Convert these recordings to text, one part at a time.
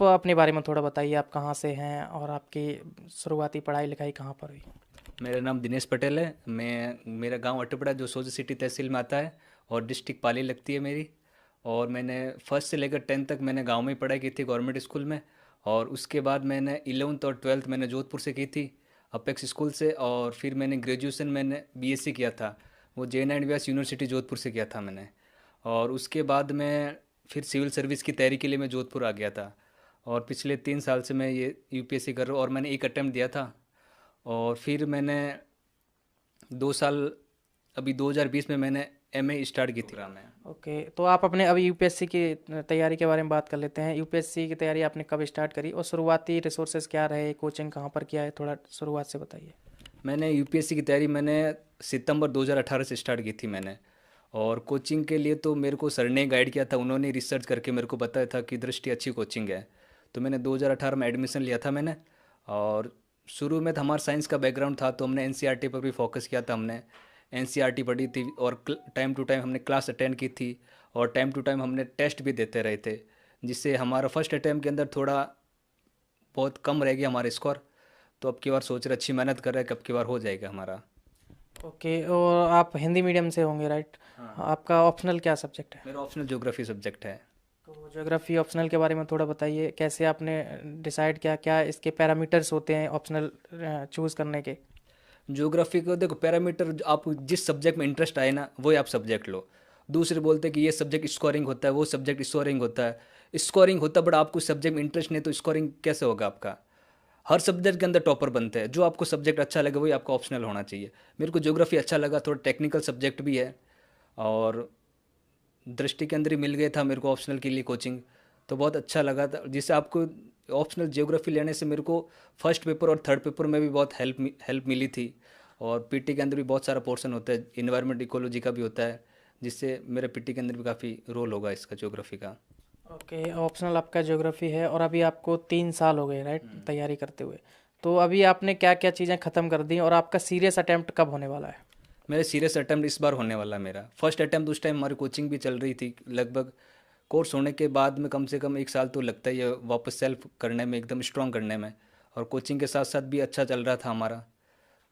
आप अपने बारे में थोड़ा बताइए, आप कहाँ से हैं और आपकी शुरुआती पढ़ाई लिखाई कहाँ पर हुई? मेरा नाम दिनेश पटेल है। मेरा गांव अटपड़ा जो सोजा सिटी तहसील में आता है और डिस्ट्रिक्ट पाली लगती है मेरी। और मैंने फर्स्ट से लेकर 10th तक मैंने गांव में ही पढ़ाई की थी गवर्नमेंट स्कूल में। और उसके बाद मैंने 11th और 12th मैंने जोधपुर से की थी अपेक्स स्कूल से। और फिर मैंने ग्रेजुएशन मैंने बीएससी किया था, वो जे एंड व्यास यूनिवर्सिटी जोधपुर से किया था मैंने। और उसके बाद मैं फिर सिविल सर्विस की तैयारी के लिए मैं जोधपुर आ गया था। और पिछले 3 साल से मैं ये यूपीएससी कर रहा हूँ और मैंने एक अटेम्प्ट दिया था। और फिर मैंने 2 साल, अभी 2020 में मैंने एमए स्टार्ट की थी प्रोग्राम है। ओके, तो आप अपने अभी यूपीएससी की तैयारी के बारे में बात कर लेते हैं। यूपीएससी की तैयारी आपने कब स्टार्ट करी और शुरुआती रिसोर्सेज क्या रहे, कोचिंग कहाँ पर किया है, थोड़ा शुरुआत से बताइए। मैंने यूपीएससी की तैयारी मैंने सितंबर 2018 से स्टार्ट की थी मैंने। और कोचिंग के लिए तो मेरे को सर ने गाइड किया था, उन्होंने रिसर्च करके मेरे को बताया था कि दृष्टि अच्छी कोचिंग है। तो मैंने 2018 में एडमिशन लिया था मैंने। और शुरू में तो हमारा साइंस का बैकग्राउंड था तो हमने एनसीईआरटी पर भी फोकस किया था हमने। एनसीईआरटी पढ़ी थी और टाइम टू टाइम हमने क्लास अटेंड की थी। और टाइम टू टाइम हमने टेस्ट भी देते रहे थे, जिससे हमारा फर्स्ट अटैम्प्ट के अंदर थोड़ा बहुत कम रह गया हमारा स्कोर। तो अब की बार सोच रहे अच्छी मेहनत कर रहे हैं कि अब की बार हो जाएगा हमारा। ओके, और आप हिंदी मीडियम से होंगे, राइट? हाँ, आपका ऑप्शनल क्या सब्जेक्ट है? मेरा ऑप्शनल ज्योग्राफी सब्जेक्ट है। तो ज्योग्राफी ऑप्शनल के बारे में थोड़ा बताइए, कैसे आपने डिसाइड किया, क्या इसके पैरामीटर्स होते हैं ऑप्शनल चूज़ करने के? ज्योग्राफी को देखो, पैरामीटर आप जिस सब्जेक्ट में इंटरेस्ट आए ना वही आप सब्जेक्ट लो। दूसरे बोलते हैं कि ये सब्जेक्ट स्कोरिंग होता है, वो सब्जेक्ट स्कोरिंग होता है। स्कोरिंग होता है बट आपको सब्जेक्ट में इंटरेस्ट नहीं तो स्कोरिंग कैसे होगा आपका? हर सब्जेक्ट के अंदर टॉपर बनते हैं, जो आपको सब्जेक्ट अच्छा लगे वही आपका ऑप्शनल होना चाहिए। मेरे को ज्योग्राफी अच्छा लगा, थोड़ा टेक्निकल सब्जेक्ट भी है। और दृष्टि के अंदर ही मिल गया था मेरे को ऑप्शनल के लिए कोचिंग। तो बहुत अच्छा लगा था, जिससे आपको ऑप्शनल ज्योग्राफी लेने से मेरे को फर्स्ट पेपर और थर्ड पेपर में भी बहुत हेल्प मिली थी। और पीटी के अंदर भी बहुत सारा पोर्शन होता है, इन्वायरमेंट इकोलॉजी का भी होता है, जिससे मेरे पीटी के अंदर भी काफ़ी रोल होगा इसका ज्योग्राफी का। ओके, ऑप्शनल आपका ज्योग्राफी है और अभी आपको 3 साल हो गए, राइट, तैयारी करते हुए? तो अभी आपने क्या क्या चीज़ें ख़त्म कर दी और आपका सीरियस अटेम्प्ट कब होने वाला है? मेरा सीरियस अटेम्प्ट इस बार होने वाला है। मेरा फर्स्ट अटेम्प्ट उस टाइम हमारी कोचिंग भी चल रही थी, लगभग कोर्स होने के बाद में कम से कम 1 साल तो लगता ही है वापस सेल्फ करने में, एकदम स्ट्रॉन्ग करने में। और कोचिंग के साथ साथ भी अच्छा चल रहा था हमारा।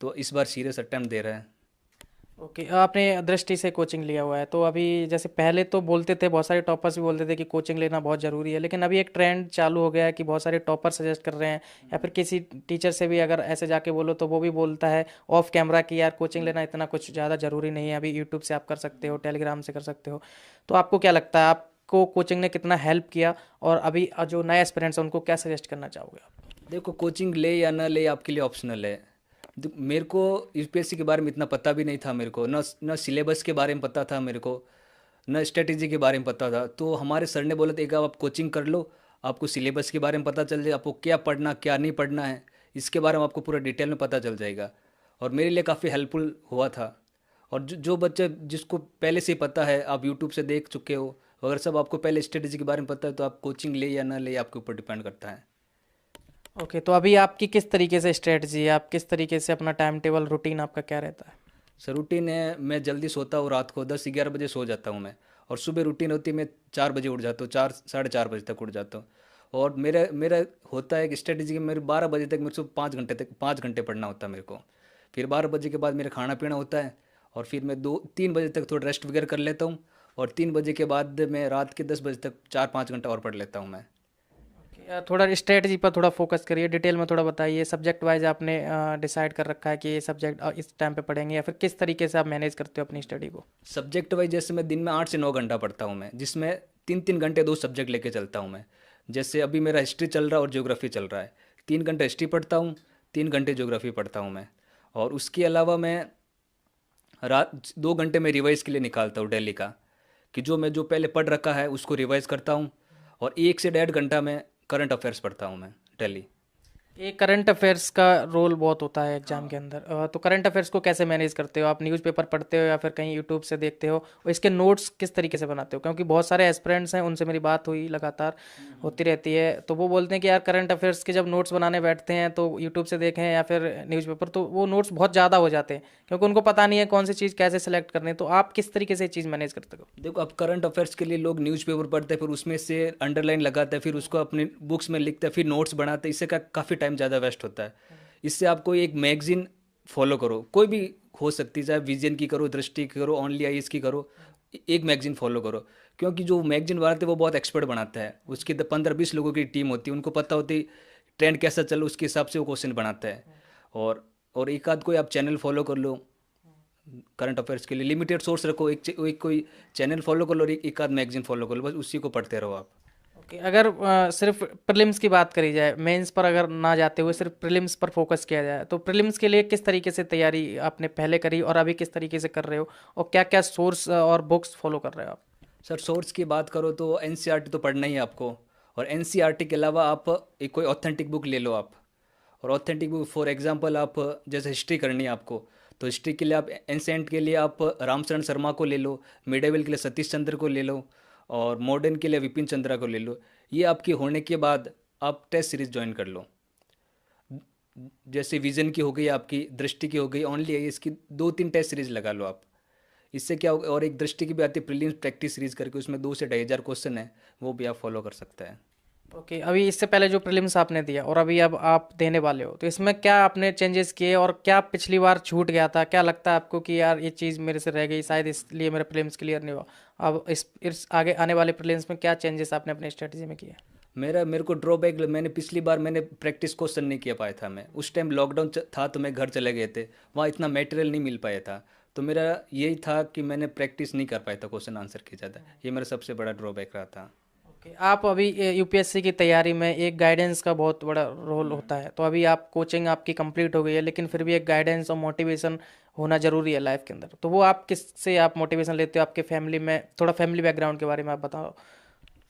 तो इस बार सीरियस अटेम्प्ट दे रहा है। ओके, आपने दृष्टि से कोचिंग लिया हुआ है, तो अभी जैसे पहले तो बोलते थे, बहुत सारे टॉपर्स भी बोलते थे कि कोचिंग लेना बहुत ज़रूरी है, लेकिन अभी एक ट्रेंड चालू हो गया है कि बहुत सारे टॉपर सजेस्ट कर रहे हैं, या फिर किसी टीचर से भी अगर ऐसे जाके बोलो तो वो भी बोलता है ऑफ कैमरा कि यार कोचिंग लेना इतना कुछ ज़्यादा ज़रूरी नहीं है, अभी यूट्यूब से आप कर सकते हो, टेलीग्राम से कर सकते हो। तो आपको क्या लगता है, आपको कोचिंग ने कितना हेल्प किया, और अभी जो नए एस्पिरेंट्स हैं उनको क्या सजेस्ट करना चाहोगे आप? देखो, कोचिंग ले या ना ले आपके लिए ऑप्शनल है। मेरे को यूपीएससी के बारे में इतना पता भी नहीं था, मेरे को न सिलेबस के बारे में पता था मेरे को, न स्ट्रेटेजी के बारे में पता था। तो हमारे सर ने बोला था एक आप कोचिंग कर लो, आपको सिलेबस के बारे में पता चल जाए, आपको क्या पढ़ना क्या नहीं पढ़ना है इसके बारे में आपको पूरा डिटेल में पता चल जाएगा। और मेरे लिए काफ़ी हेल्पफुल हुआ था। और जो बच्चे जिसको पहले से ही पता है, आप यूट्यूब से देख चुके हो, अगर सब आपको पहले स्ट्रेटेजी के बारे में पता है तो आप कोचिंग ले या ना ले आपके ऊपर डिपेंड करता है। ओके, तो अभी आपकी किस तरीके से स्ट्रेटजी है, आप किस तरीके से अपना टाइम टेबल रूटीन आपका क्या रहता है? सर रूटीन है, मैं जल्दी सोता हूँ, रात को 10-11 बजे सो जाता हूँ मैं। और सुबह रूटीन होती है, मैं 4 बजे उठ जाता हूँ, 4 साढ़े 4 बजे तक उठ जाता हूँ। और मेरा मेरा होता है कि स्ट्रेटेजी कि मेरे 12 बजे तक मेरे को 5 घंटे तक 5 घंटे पढ़ना होता है मेरे को। फिर 12 बजे के बाद मेरा खाना पीना होता है। और फिर मैं 2-3 बजे तक थोड़ा रेस्ट वगैरह कर लेता हूँ। और 3 बजे के बाद मैं रात के 10 बजे तक 4-5 घंटा और पढ़ लेता हूँ मैं। थोड़ा स्ट्रेटजी पर थोड़ा फोकस करिए, डिटेल में थोड़ा बताइए, सब्जेक्ट वाइज आपने डिसाइड कर रखा है कि ये सब्जेक्ट इस टाइम पे पढ़ेंगे, या फिर किस तरीके से आप मैनेज करते हो अपनी स्टडी को? सब्जेक्ट वाइज जैसे मैं दिन में 8 से 9 घंटा पढ़ता हूँ मैं, जिसमें 3-3 घंटे दो सब्जेक्ट लेके चलता हूँ मैं। जैसे अभी मेरा हिस्ट्री चल रहा है और ज्योग्राफी चल रहा है, 3 घंटे हिस्ट्री पढ़ता हूँ, 3 घंटे ज्योग्राफी पढ़ता हूँ मैं। और उसके अलावा मैं रात 2 घंटे में रिवाइज के लिए निकालता हूँ डेली का, कि जो पहले पढ़ रखा है उसको रिवाइज करता हूँ। और 1 से 1.5 घंटा मैं करंट अफेयर्स पढ़ता हूँ मैं डेली। एक करंट अफेयर्स का रोल बहुत होता है एग्जाम के अंदर। तो करंट अफेयर्स को कैसे मैनेज करते हो आप? न्यूज़पेपर पढ़ते हो या फिर कहीं यूट्यूब से देखते हो? और इसके नोट्स किस तरीके से बनाते हो? क्योंकि बहुत सारे एस्पिरेंट्स हैं, उनसे मेरी बात हुई लगातार होती रहती है, तो वो बोलते हैं कि यार करंट अफेयर्स के जब नोट्स बनाने बैठते हैं तो यूट्यूब से देखें या फिर न्यूज़पेपर, तो वो नोट्स बहुत ज़्यादा हो जाते हैं क्योंकि उनको पता नहीं है कौन सी चीज़ कैसे सेलेक्ट करनी है। तो आप किस तरीके से ये चीज़ मैनेज करते हो? देखो, अब करंट अफेयर्स के लिए लोग न्यूज़पेपर पढ़ते हैं, फिर उसमें से अंडरलाइन लगाते हैं, फिर उसको अपने बुक्स में लिखते हैं, फिर नोट्स बनाते हैं। इससे का काफ़ी टाइम ज़्यादा वेस्ट होता है। इससे आप कोई एक मैगजीन फॉलो करो, कोई भी हो सकती है, चाहे विजन की करो, दृष्टि की करो, ओनली आईज की करो, एक मैगजीन फॉलो करो। क्योंकि जो मैगजीन बनाते हैं वो बहुत एक्सपर्ट बनाता है, उसकी 15-20 लोगों की टीम होती है, उनको पता होती है ट्रेंड कैसा चलो, उसके हिसाब से वो क्वेश्चन बनाता है। और और एक आध कोई आप चैनल फॉलो कर लो करंट अफेयर्स के लिए, लिमिटेड सोर्स रखो, एक कोई चैनल फॉलो कर लो और एक आध मैगजीन फॉलो कर लो, बस उसी को पढ़ते रहो आप। ओके, अगर सिर्फ प्रीलिम्स की बात करी जाए, मेंस पर अगर ना जाते हुए सिर्फ प्रीलिम्स पर फोकस किया जाए, तो प्रीलिम्स के लिए किस तरीके से तैयारी आपने पहले करी और अभी किस तरीके से कर रहे हो, और क्या क्या सोर्स और बुक्स फॉलो कर रहे हो आप? सर, सोर्स की बात करो तो एनसीईआरटी तो पढ़ना ही है आपको। और एनसीईआरटी के अलावा आप एक कोई ऑथेंटिक बुक ले लो आप। और ऑथेंटिक बुक फॉर एग्जांपल, आप जैसे हिस्ट्री करनी है आपको, तो हिस्ट्री के लिए आप एंसेंट के लिए आप रामचरण शर्मा को ले लो, मिडेवल के लिए सतीश चंद्र को ले लो, और मॉडर्न के लिए विपिन चंद्रा को ले लो। ये आपकी होने के बाद आप टेस्ट सीरीज ज्वाइन कर लो। जैसे विजन की हो गई, आपकी दृष्टि की हो गई, ओनली है इसकी 2-3 टेस्ट सीरीज लगा लो आप। इससे क्या होगा, और एक दृष्टि की भी आती है प्रीलिम्स प्रैक्टिस सीरीज करके, उसमें 2 से 2,500 क्वेश्चन है, वो भी आप फॉलो कर सकते हैं। ओके, अभी इससे पहले जो प्रीलिम्स आपने दिया और अभी अब आप देने वाले हो, तो इसमें क्या आपने चेंजेस किए और क्या पिछली बार छूट गया था? क्या लगता है आपको कि यार ये चीज़ मेरे से रह गई, शायद इसलिए मेरा प्रीलिम्स क्लियर नहीं हुआ? अब इस आगे आने वाले प्रीलिम्स में क्या चेंजेस आपने अपनी स्ट्रेटजी में किए? मेरे को ड्रॉबैक, मैंने पिछली बार मैंने प्रैक्टिस क्वेश्चन नहीं किया पाया था। मैं उस टाइम लॉकडाउन था, तो मैं घर चले गए थे, वहाँ इतना मटेरियल नहीं मिल पाया था। तो मेरा यही था कि मैंने प्रैक्टिस नहीं कर पाया था क्वेश्चन आंसर की ज़्यादा, ये मेरा सबसे बड़ा ड्रॉबैक रहा था। ओके, आप अभी यूपीएससी की तैयारी में एक गाइडेंस का बहुत बड़ा रोल होता है, तो अभी आप कोचिंग आपकी कंप्लीट हो गई है, लेकिन फिर भी एक गाइडेंस और मोटिवेशन होना जरूरी है लाइफ के अंदर, तो वो आप किससे आप मोटिवेशन लेते हो? आपके फैमिली में, थोड़ा फैमिली बैकग्राउंड के बारे में आप बताओ।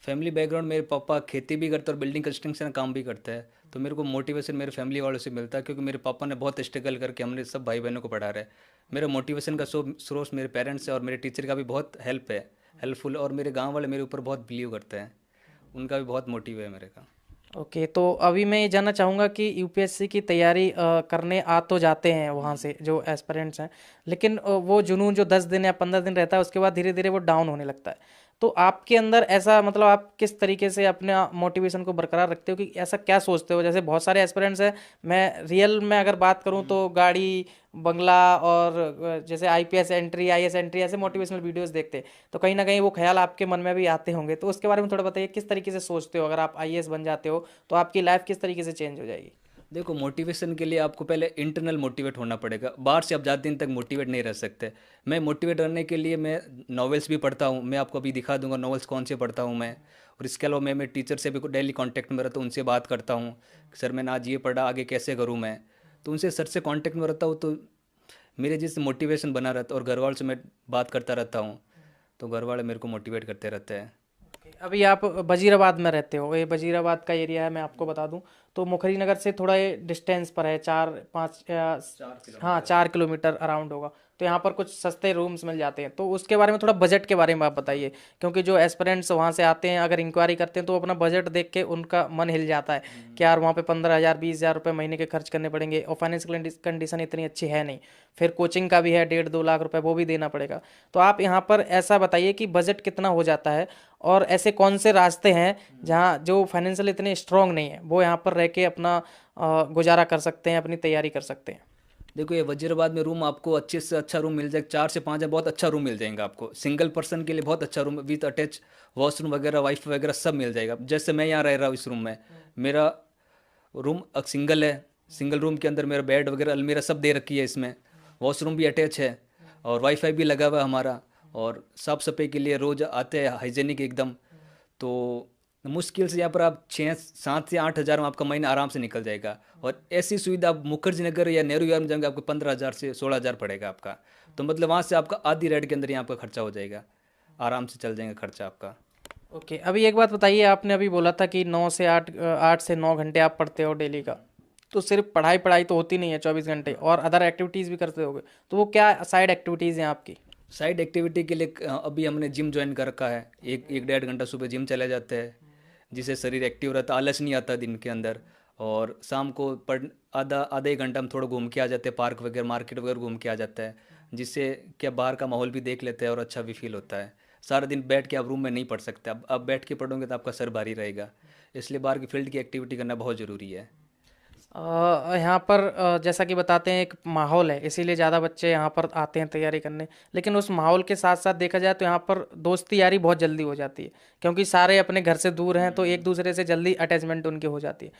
फैमिली बैकग्राउंड, मेरे पापा खेती भी करते हैं और बिल्डिंग कंस्ट्रक्शन का काम भी करते हैं। तो मेरे को मोटिवेशन मेरे फैमिली वालों से मिलता है, क्योंकि मेरे पापा ने बहुत स्ट्रगल करके हमने सब भाई बहनों को पढ़ा रहे हैं। मेरा मोटिवेशन का सोर्स मेरे पेरेंट्स है, और मेरे टीचर का भी बहुत हेल्पफुल, और मेरे गांव वाले मेरे ऊपर बहुत बिलीव करते हैं, उनका भी बहुत मोटिव है मेरे का। ओके, तो अभी मैं ये जानना चाहूँगा कि यूपीएससी की तैयारी करने आ तो जाते हैं वहाँ से जो एस्पिरेंट्स हैं, लेकिन वो जुनून जो 10 दिन या 15 दिन रहता है, उसके बाद धीरे धीरे वो डाउन होने लगता है। तो आपके अंदर ऐसा, मतलब आप किस तरीके से अपने मोटिवेशन को बरकरार रखते हो, कि ऐसा क्या सोचते हो? जैसे बहुत सारे एस्पिरेंट्स हैं, मैं रियल में अगर बात करूँ तो गाड़ी, बंगला और जैसे आईपीएस एंट्री, आईएएस एंट्री, ऐसे मोटिवेशनल वीडियोस देखते हैं, तो कहीं ना कहीं वो ख्याल आपके मन में भी आते होंगे, तो उसके बारे में थोड़ा बताइए, किस तरीके से सोचते हो? अगर आप आईएएस बन जाते हो तो आपकी लाइफ किस तरीके से चेंज हो जाएगी? देखो, मोटिवेशन के लिए आपको पहले इंटरनल मोटिवेट होना पड़ेगा, बाहर से आप ज़्यादा दिन तक मोटिवेट नहीं रह सकते। मैं मोटिवेट रहने के लिए मैं नॉवेल्स भी पढ़ता हूँ, मैं आपको अभी दिखा दूंगा नॉवेल्स कौन से पढ़ता हूँ मैं। और इसके अलावा मैं मेरे टीचर से भी डेली कांटेक्ट में रहता हूँ, उनसे बात करता हूँ कि सर मैंने आज ये पढ़ा, आगे कैसे करूँ मैं। तो उनसे सर से कांटेक्ट में रहता हूँ, तो मेरे जैसे मोटिवेशन बना रहता है। और घर वालों से मैं बात करता रहता हूँ, तो घर वाले मेरे को मोटिवेट करते रहते हैं। अभी आप वजीराबाद में रहते हो, ये वजीराबाद का एरिया है, मैं आपको बता दूं, तो मुखरी नगर से थोड़ा ये डिस्टेंस पर है, 4-5, हाँ 4 किलोमीटर अराउंड होगा। तो यहाँ पर कुछ सस्ते रूम्स मिल जाते हैं, तो उसके बारे में थोड़ा बजट के बारे में आप बताइए, क्योंकि जो एस्पिरेंट्स वहाँ से आते हैं अगर इंक्वायरी करते हैं तो अपना बजट देख के उनका मन हिल जाता है कि यार वहाँ पे 15,000 20,000 रुपये महीने के खर्च करने पड़ेंगे, और फाइनेंशियल कंडीशन इतनी अच्छी है नहीं, फिर कोचिंग का भी है 1.5-2 लाख रुपए वो भी देना पड़ेगा। तो आप यहाँ पर ऐसा बताइए कि बजट कितना हो जाता है, और ऐसे कौन से रास्ते हैं जहाँ जो फाइनेंशियल इतने स्ट्रांग नहीं है वो यहाँ पर रह के अपना गुजारा कर सकते हैं, अपनी तैयारी कर सकते हैं? देखो, ये वजीराबाद में रूम आपको अच्छे से अच्छा रूम मिल जाएगा, 4 से 5 है, बहुत अच्छा रूम मिल जाएगा आपको, सिंगल पर्सन के लिए बहुत अच्छा रूम विथ अटैच वॉशरूम वगैरह, वाईफाई वगैरह सब मिल जाएगा। जैसे मैं यहाँ रह रहा हूँ इस रूम में, मेरा रूम सिंगल है, सिंगल रूम के अंदर मेरा बेड वगैरह अलमीरा सब दे रखी है इसमें, वॉशरूम भी अटैच है, और वाईफाई भी लगा हुआ है हमारा। और साफ़ सफाई के लिए रोज़ आते हैं, हाइजेनिक एकदम। तो मुश्किल से यहाँ पर आप 6 7 से 8 हज़ार में आपका महीना आराम से निकल जाएगा। और ऐसी सुविधा आप मुखर्जी नगर या नेहरू विहार में जाएंगे, आपको 15,000 से 16,000 पड़ेगा आपका। तो मतलब वहाँ से आपका आधी रेट के अंदर यहाँ आपका खर्चा हो जाएगा, आराम से चल जाएगा खर्चा आपका। ओके, अभी एक बात बताइए, आपने अभी बोला था कि 9 से 8, 8 से 9 घंटे आप पढ़ते हो डेली का, तो सिर्फ पढ़ाई पढ़ाई तो होती नहीं है 24 घंटे, और अदर एक्टिविटीज़ भी करते होगे, तो वो क्या साइड एक्टिविटीज़ हैं आपकी? साइड एक्टिविटी के लिए अभी हमने जिम ज्वाइन कर रखा है, एक एक 1.5 घंटा सुबह जिम चले जाते हैं, जिससे शरीर एक्टिव रहता है, आलस नहीं आता दिन के अंदर। और शाम को पढ़ आधा आधा एक घंटा हम थोड़ा घूम के आ जाते हैं, पार्क वगैरह मार्केट वगैरह घूम के आ जाता है, जिससे क्या बाहर का माहौल भी देख लेते हैं और अच्छा भी फील होता है। सारा दिन बैठ के आप रूम में नहीं पढ़ सकते, अब बैठ के पढ़ोगे तो आपका सर भारी रहेगा, इसलिए बाहर की फील्ड की एक्टिविटी करना बहुत ज़रूरी है। यहाँ पर जैसा कि बताते हैं एक माहौल है, इसीलिए ज़्यादा बच्चे यहाँ पर आते हैं तैयारी करने। लेकिन उस माहौल के साथ साथ देखा जाए तो यहाँ पर दोस्ती यारी बहुत जल्दी हो जाती है, क्योंकि सारे अपने घर से दूर हैं, तो एक दूसरे से जल्दी अटैचमेंट उनकी हो जाती है।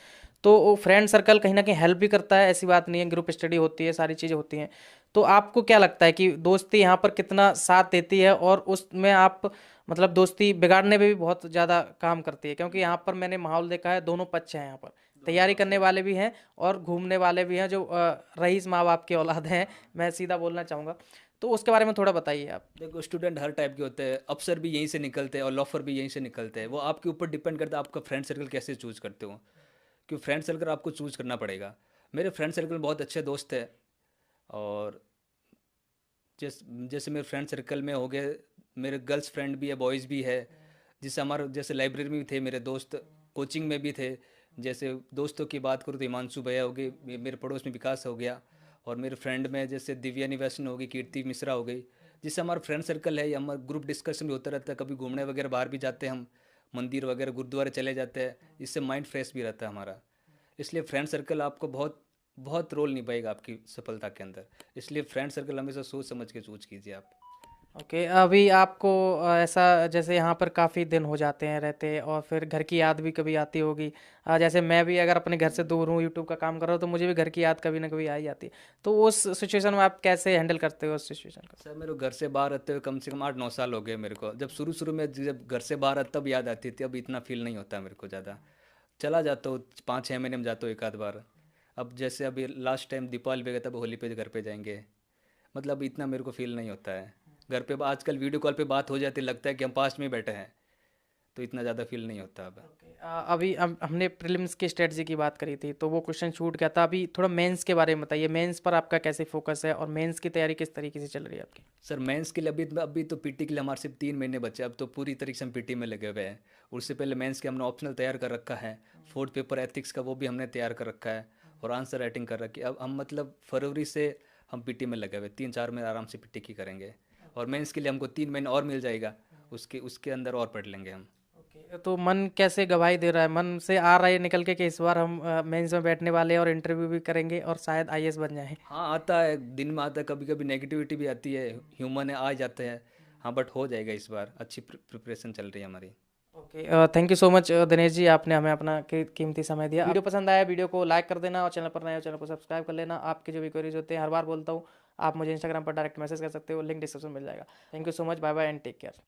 तो वो फ्रेंड सर्कल कहीं ना कहीं हेल्प भी करता है, ऐसी बात नहीं है, ग्रुप स्टडी होती है, सारी चीज़ें होती हैं। तो आपको क्या लगता है कि दोस्ती यहाँ पर कितना साथ देती है, और उसमें आप मतलब दोस्ती बिगाड़ने में भी बहुत ज़्यादा काम करती है? क्योंकि यहाँ पर मैंने माहौल देखा है, दोनों पक्ष हैं यहाँ पर, तैयारी करने वाले भी हैं और घूमने वाले भी हैं, जो रईस माँ बाप की औलाद हैं, मैं सीधा बोलना चाहूँगा। तो उसके बारे में थोड़ा बताइए आप। देखो, स्टूडेंट हर टाइप के होते हैं, अफसर भी यहीं से निकलते हैं और लॉफर भी यहीं से निकलते हैं, वो आपके ऊपर डिपेंड करता है आपका फ्रेंड सर्कल कैसे चूज करते हो, क्योंकि फ्रेंड सर्कल आपको चूज करना पड़ेगा। मेरे फ्रेंड सर्कल में बहुत अच्छे दोस्त हैं, और जैसे मेरे फ्रेंड सर्कल में हो गए, मेरे गर्ल्स फ्रेंड भी है, बॉयज़ भी है, जिससे हमारे जैसे लाइब्रेरी में भी थे मेरे दोस्त, कोचिंग में भी थे। जैसे दोस्तों की बात करूँ तो हिमांशु भैया हो गए, मेरे पड़ोस में विकास हो गया, और मेरे फ्रेंड में जैसे दिव्या निवासन हो गई, कीर्ति मिश्रा हो गई, जिससे हमारा फ्रेंड सर्कल है, हमारा ग्रुप डिस्कशन भी होता रहता है, कभी घूमने वगैरह बाहर भी जाते हैं हम, मंदिर वगैरह गुरुद्वारे चले जाते हैं, इससे माइंड फ्रेश भी रहता है हमारा। इसलिए फ्रेंड सर्कल आपको बहुत बहुत रोल निभाएगा आपकी सफलता के अंदर, इसलिए फ्रेंड सर्कल हमेशा सोच समझ के चूज कीजिए आप। ओके, अभी आपको ऐसा जैसे यहाँ पर काफ़ी दिन हो जाते हैं रहते, और फिर घर की याद भी कभी आती होगी। जैसे मैं भी अगर अपने घर से दूर हूँ, यूट्यूब का काम कर रहा हूँ, तो मुझे भी घर की याद कभी ना कभी आ ही जाती है। तो उस सिचुएशन में आप कैसे हैंडल करते हो उस सिचुएशन को? सर, मेरे को घर से बाहर रहते हुए कम से कम 8-9 साल हो गए मेरे को। जब शुरू शुरू में जब घर से बाहर आता तब याद आती थी, अब इतना फील नहीं होता मेरे को ज़्यादा। चला जाता हूँ, 5-6 महीने में जाता हूँ एक आध बार। अब जैसे अभी लास्ट टाइम दीपावली पे गया, तब होली पे घर पे जाएंगे, मतलब इतना मेरे को फील नहीं होता है। घर पे आजकल वीडियो कॉल पे बात हो जाती है, लगता है कि हम पास में ही बैठे हैं, तो इतना ज़्यादा फील नहीं होता अब। अभी हमने प्रीलिम्स की स्ट्रेटजी की बात करी थी, तो वो क्वेश्चन छूट गया था। अभी थोड़ा मेंस के बारे में बताइए, मेंस पर आपका कैसे फोकस है, और मेंस की तैयारी किस तरीके से चल रही है आपकी? सर, मेंस के लिए अभी तो पीटी के लिए हमारे सिर्फ 3 महीने बचे, अब तो पूरी तरीके से हम पीटी में लगे हुए हैं। उससे पहले मेंस के हमने ऑप्शनल तैयार कर रखा है, फोर्थ पेपर एथिक्स का वो भी हमने तैयार कर रखा है, और आंसर राइटिंग कर रखी है। अब हम मतलब फरवरी से हम पीटी में लगे हुए, 3-4 महीने आराम से पीटी की करेंगे, और मेंस के लिए हमको 3 महीने और मिल जाएगा, उसके उसके अंदर और पढ़ लेंगे हम। ओके, तो मन कैसे गवाही दे रहा है, मन से आ रहा है निकल के कि इस बार हम मेंस में बैठने वाले हैं और इंटरव्यू भी करेंगे और शायद आईएएस बन जाएं? हाँ, आता है, दिन में आता है, कभी कभी नेगेटिविटी भी आती है, ह्यूमन है, आ जाते हैं। हाँ, बट हो जाएगा, इस बार अच्छी प्रिपरेशन चल रही है हमारी। Okay, thank you so much Dinesh ji, आपने हमें अपना कीमती समय दिया। वीडियो पसंद आया, वीडियो को लाइक कर देना, और चैनल पर नए हो चैनल को सब्सक्राइब कर लेना। आपके जो भी क्वेरीज होते हैं, हर बार बोलता हूँ, आप मुझे इंस्टाग्राम पर डायरेक्ट मैसेज कर सकते हो, लिंक डिस्क्रिप्शन मिल जाएगा। Thank you so much, bye bye and take care.